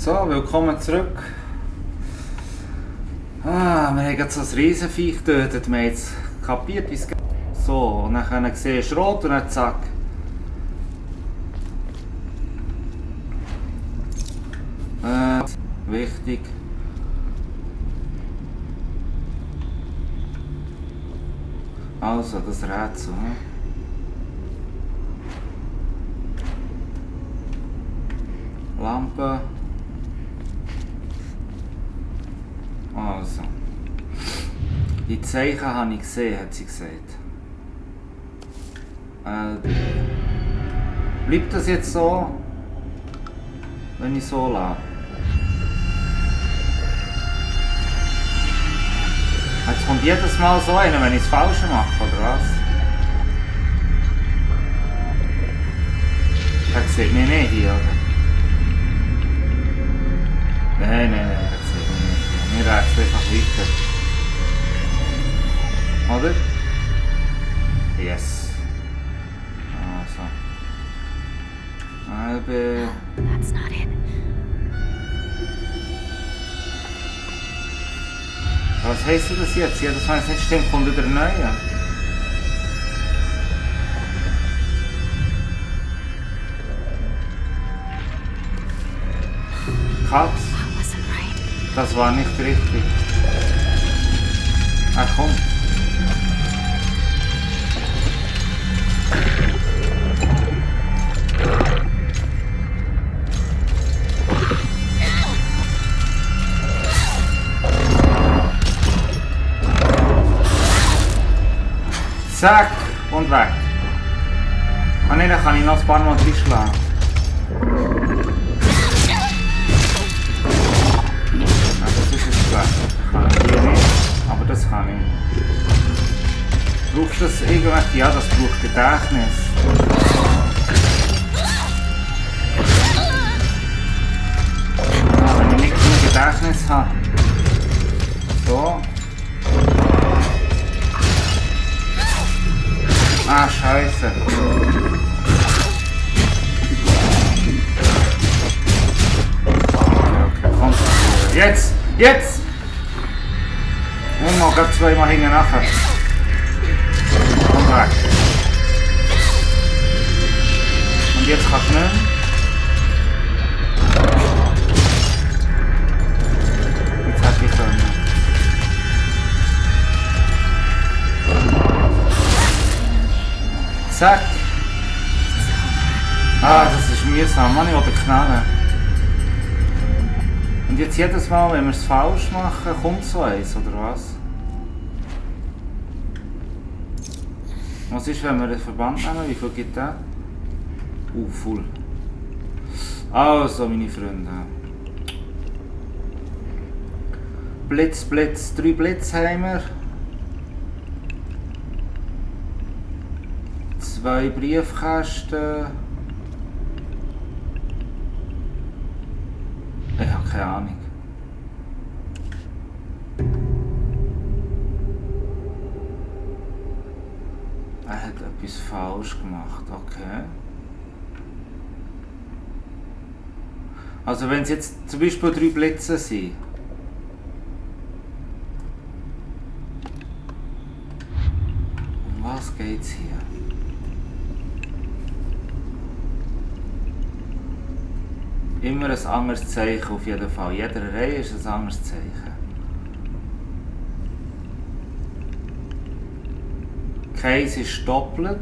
So, willkommen zurück. Wir haben gerade so ein Riesenviech getötet. Wir haben jetzt kapiert, wie es geht. So, und dann gesehen, es ist rot und dann zack. Wichtig. Also, das Rätsel. Lampe. Also. Die Zeichen habe ich gesehen, hat sie gesagt. Bleibt das jetzt so, wenn ich so lasse? Jetzt kommt jedes Mal so einer, wenn ich es falsch mache, oder was? Das sieht mich nicht hier, oder? Nein, das sieht mich nicht. Wir rätseln einfach weiter. Oder? Yes. Also. That's not it. Was heisst das jetzt? Jedes Mal, wenn es nicht stimmt, kommt wieder ein neuer. Katz. Das war nicht richtig. Komm. Zack und weg. Nein, dann kann ich noch ein paar Mal reinschlagen. Das ist jetzt schlecht. Das kann ich hier nicht, aber das kann ich. Brauchst du das irgendwas? Ja, das braucht Gedächtnis. Ja, wenn ich nicht genug Gedächtnis habe. So. Scheiße. Okay, komm. Jetzt! Und noch gerade zweimal hinten nachher. Komm weg. Und jetzt kannst du nicht. Jetzt hätte ich können. Zack! Das ist mühsam, Mann, ich wollte knallen. Und jetzt jedes Mal, wenn wir es falsch machen, kommt so eins, oder was? Was ist, wenn wir den Verband nehmen? Wie viel gibt der? Voll. Also, meine Freunde. Blitz, 3 Blitz haben wir. 2 Briefkästen. Ich habe keine Ahnung. Er hat etwas falsch gemacht, okay. Also wenn es jetzt zum Beispiel 3 Blitze sind. Um was geht's hier? Immer ein anderes Zeichen auf jeden Fall. Jeder Reihe ist ein anderes Zeichen. Keins ist doppelt.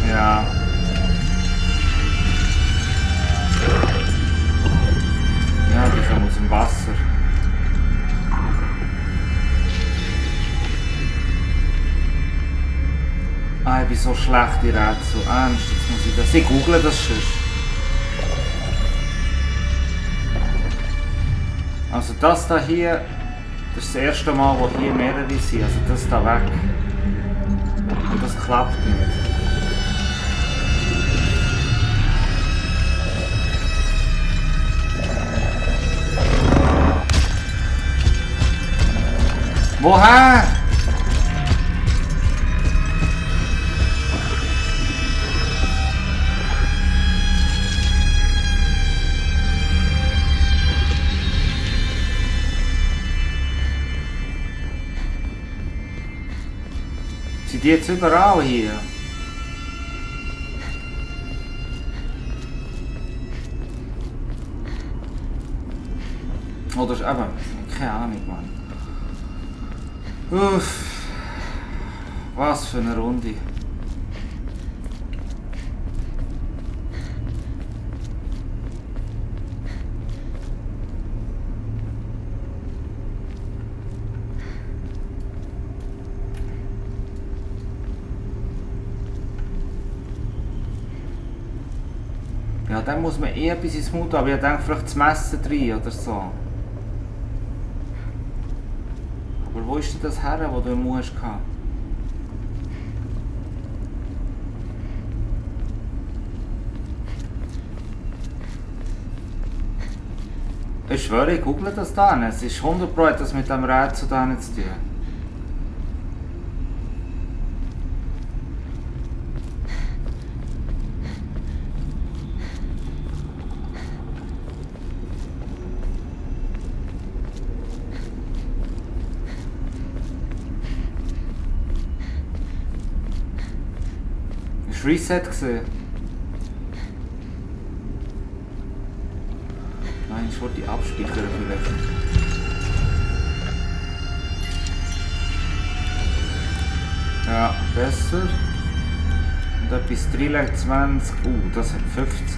Ja. Ja, die kommen aus dem Wasser. Ich bin so schlecht in Rätsel. Ernst, jetzt muss ich das. Ich google das schon. Also das da hier, das ist das erste Mal, wo hier mehrere sind. Also das da weg. Und das klappt nicht. Woher? die jetzt überall hier? Oder ist eben, keine Ahnung, Mann. Uff. Was für eine Runde. Ja, dann muss man eh etwas ins Mund haben. Ich denke vielleicht das Messer rein oder so. Aber wo ist denn das her, wo du im Mund hast? Ich schwöre, ich google das da. Es ist 100% etwas mit dem Rätsel da zu tun. Ist Reset gesehen? Nein, ich wollte die abspeichern vielleicht. Ja, besser. Und etwas 320. Das hat 50.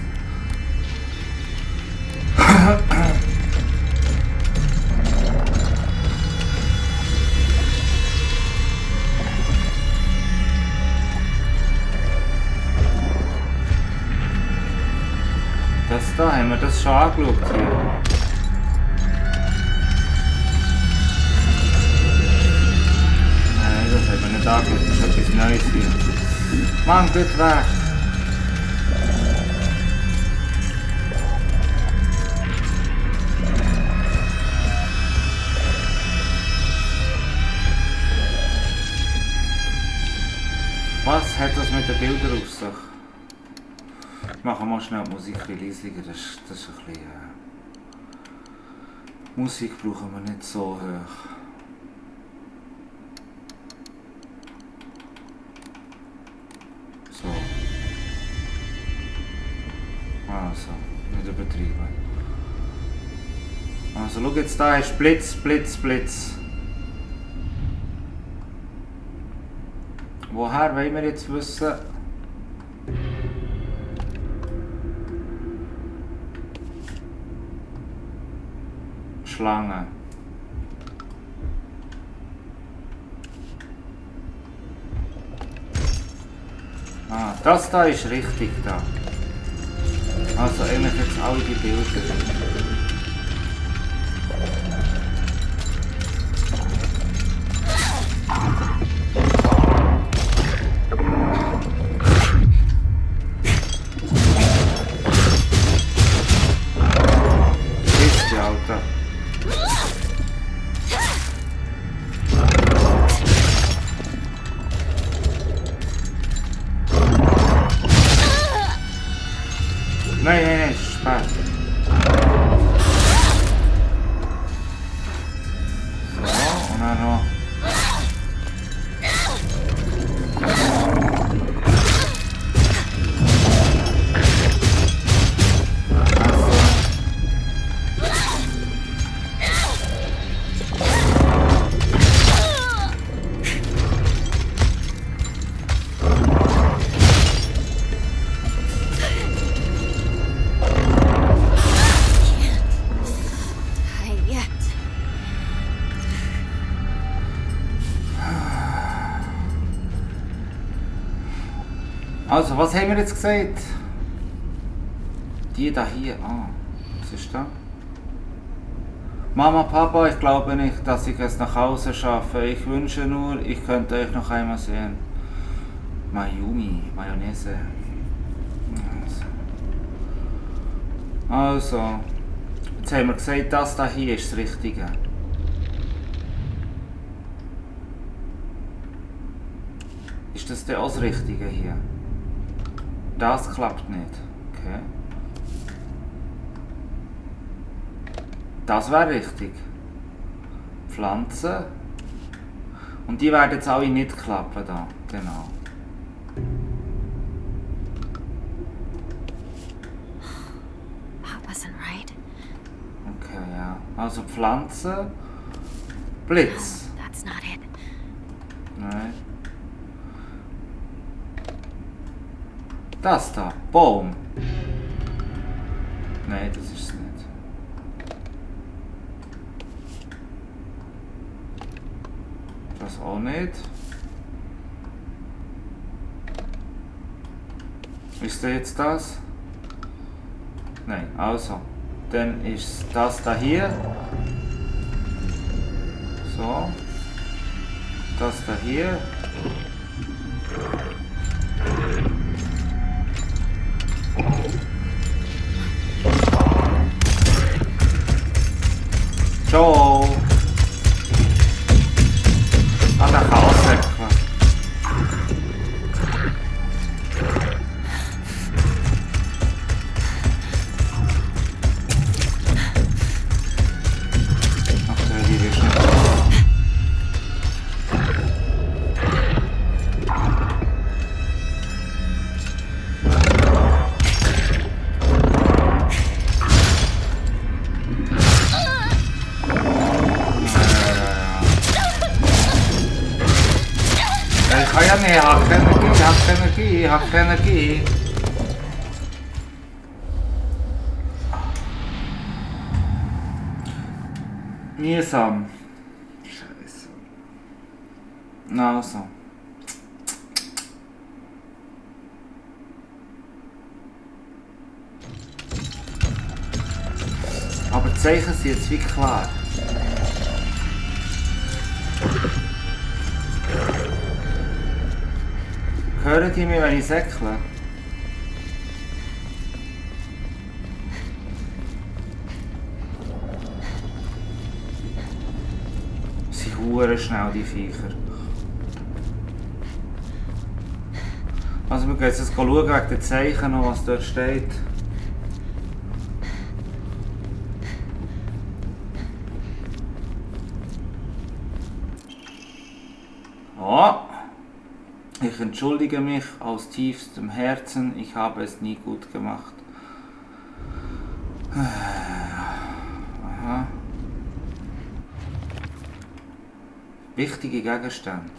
Das da, haben wir das schon angeschaut hier? Nein, das haben wir nicht angeschaut, das ist etwas Neues hier. Mann, geht weg! Was hat das mit den Bildern auf sich? Machen wir mal schnell die Musik ein bisschen leiser, das ist ein bisschen... Musik brauchen wir nicht so hoch. So. Also, nicht übertreiben. Also, schau jetzt, da ist Blitz, Blitz, Blitz. Woher wollen wir jetzt wissen? Schlange. Ah, das da ist richtig da. Also eigentlich jetzt alle die Bilder. Ist die Alter. Nein, nein, nein, spät. So, und dann noch. Also, was haben wir jetzt gesagt? Die da hier. Ah, was ist da? Mama, Papa, ich glaube nicht, dass ich es nach Hause schaffe. Ich wünsche nur, ich könnte euch noch einmal sehen. Mayumi, Mayonnaise. Also, jetzt haben wir gesagt, das da hier ist das Richtige. Ist das denn auch das Richtige hier? Das klappt nicht. Okay. Das wäre richtig. Pflanze. Und die werden jetzt alle nicht klappen da. Genau. That wasn't right. Okay, ja. Also Pflanze. Blitz. That's not it. Nein. Das da. Baum. Nein, das ist es nicht. Das auch nicht. Ist das jetzt das? Nein, also. Dann ist das da hier. So. Das da hier. Ciao. Ah, der kann aussäckeln. Okay, die will nicht. Ich kann ja nicht, ich habe keine Energie. Mühsam. Scheiße. Na also. Aber die Zeichen sind jetzt wie klar. Hören die mich, wenn ich säckle? Sie huren schnell, die Viecher. Also wir gehen jetzt schauen wegen den Zeichen, was dort steht. Oh. Ich entschuldige mich aus tiefstem Herzen, ich habe es nie gut gemacht. Aha. Wichtige Gegenstände.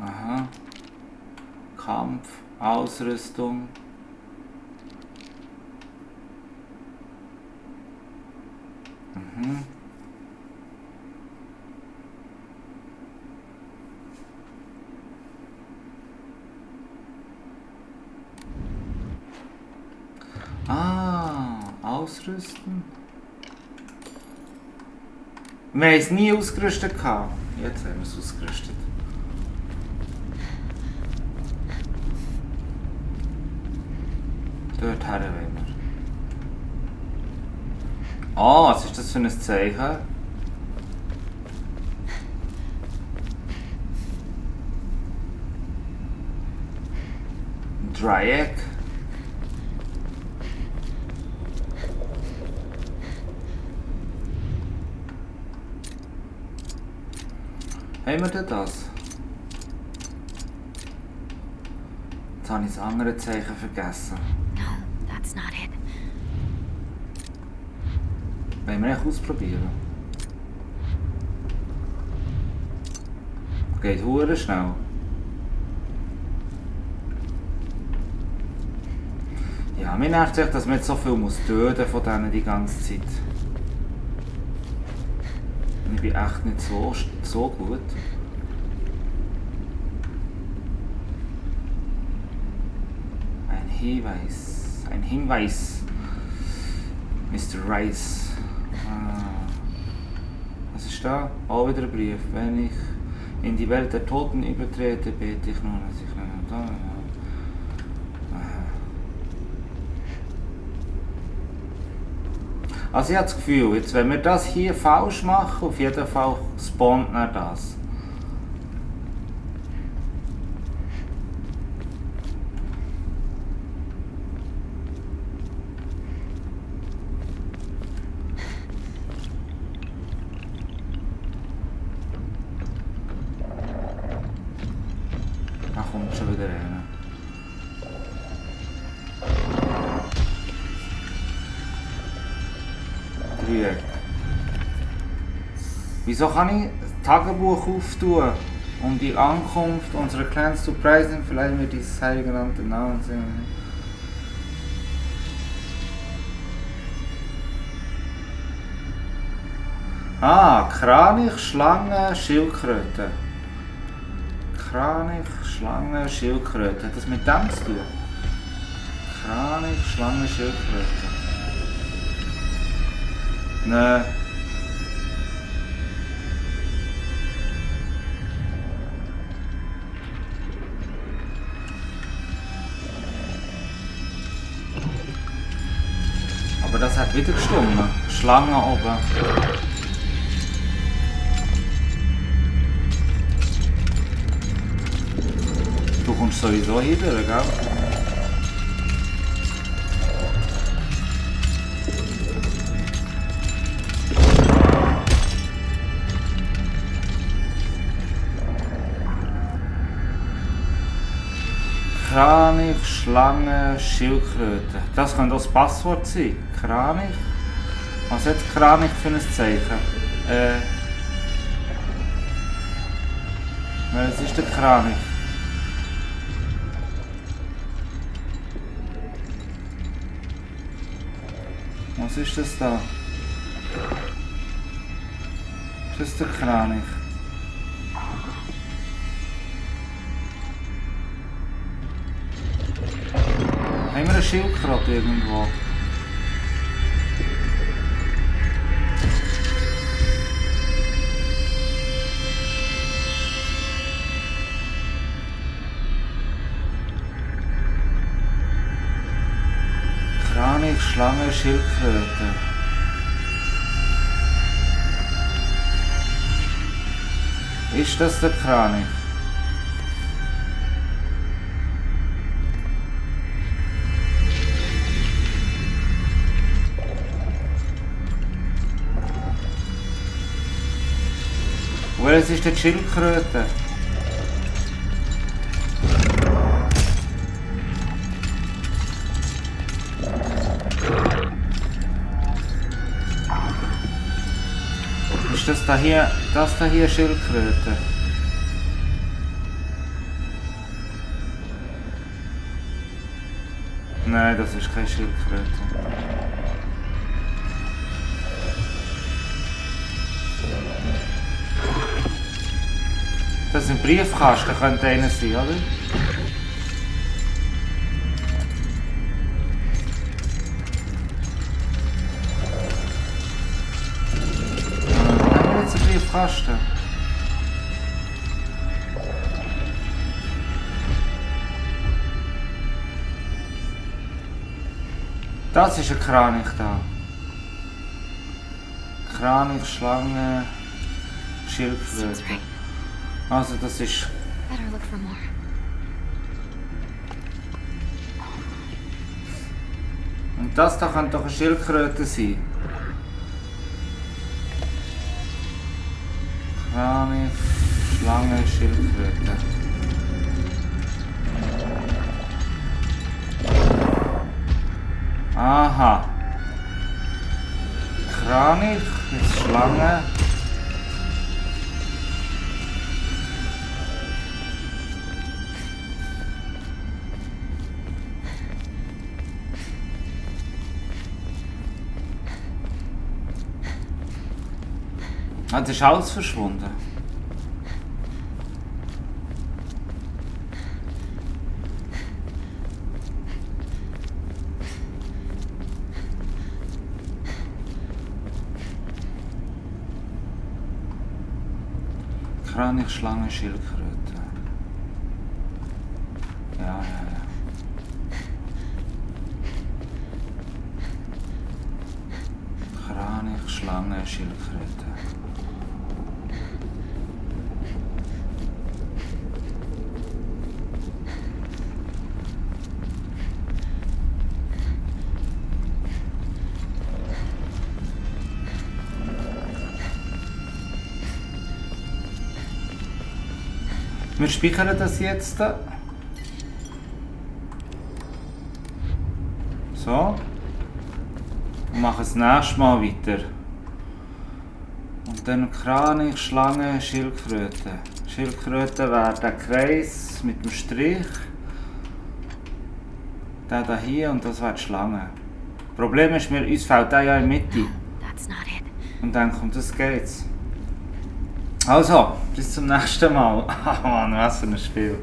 Aha. Kampf, Ausrüstung. Mhm. Ausrüsten? Wir haben es nie ausgerüstet. Jetzt haben wir es ausgerüstet. Dort her wollen wir. Ah, was ist das für ein Zeichen? Ein Dreieck. Haben wir denn das? Jetzt habe ich das andere Zeichen vergessen. No, that's not it. Wollen wir echt ausprobieren? Geht hure schnell. Ja, mir nervt es, dass man jetzt so viel muss töten von denen die ganze Zeit. Ich bin echt nicht so gut. Ein Hinweis. Mr. Rice. Was ist da? Auch wieder ein Brief. Wenn ich in die Welt der Toten übertrete, bete ich nun, dass ich nicht da bin. Also ich habe das Gefühl, jetzt, wenn wir das hier falsch machen, auf jeden Fall spawnt er das. wieder rein. Dreieck. Wieso kann ich das Tagebuch auftun? Um die Ankunft unserer Clans zu preisen, vielleicht wir dieses heiliggenannte Namen singen. Ah, Kranich, Schlange, Schildkröte. Kranich, Schlange, Schildkröte. Hat das mit dem zu tun? Kranich, Schlange, Schildkröte. Nein. Aber das hat wieder gestimmt. Schlange oben. Du kommst sowieso hier durch, gell? Kranich, Schlange, Schildkröte. Das könnte auch das Passwort sein. Kranich? Was hat Kranich für ein Zeichen? Was ist der Kranich? Was ist das da? Ist das der Kranich? Haben wir eine Schildkröte irgendwo? Kranich, Schlange, Schildkröte. Ist das der Kranich? Welches ist die Schildkröte? Ist das da hier, Schildkröte? Nein, das ist keine Schildkröte. Das ist ein Briefkasten, könnte einer sein, oder? Wo haben wir jetzt einen Briefkasten? Das ist ein Kranich da. Kranich, Schlange, Schildkröte. Also das ist... Better look for more. Und das da könnte doch eine Schildkröte sein. Kranich, Schlange, Schildkröte. Aha. Kranich, jetzt Schlange. Ah, das ist alles verschwunden. Kranich, Schlange, Schildkröte. Ja. Kranich, Schlange, Schildkröte. Wir speichern das jetzt. So. Und mache das nächste Mal weiter. Und dann Kranich, Schlange, Schildkröte. Schildkröte wäre der Kreis mit dem Strich. Der da hier und das wäre die Schlange. Problem ist, uns fällt der ja in die Mitte. That's not it. Und dann kommt das geht's. Also, bis zum nächsten Mal. Mann, was für ein Spiel.